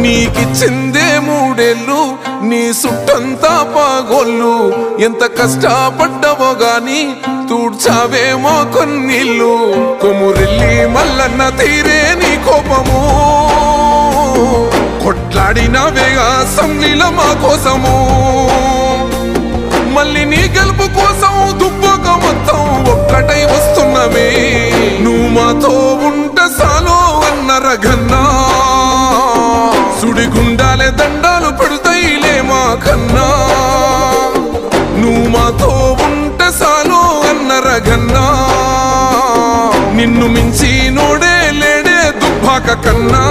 నీకిచ్చిందే 3 ఏళ్ళు నీ సుట్టంతా పాగోళ్ళు ఎంత కష్టపడ్డవో గాని తూడ్చావేమో కొన్నిళ్ళు కొమురెల్లి మల్లన్న తీరే నీ కోపము కొట్లాడినవేగా అసెంబ్లీలో మా కోసము మళ్ళీ నీ గెలుపు కోసం దుబ్బక మొత్తం ఒక్కటై వస్తున్నమే నువ్వు మాతో ఉంటే సాలో అన్న రఘన్నా సుడిగుండాలే దండాలు పెడతాయిలే మా కన్నా నువ్వు మాతో ఉంటే సాలో అన్న రఘన్నా నిన్ను మించి నోడే లేడే దుబ్బాక కన్నా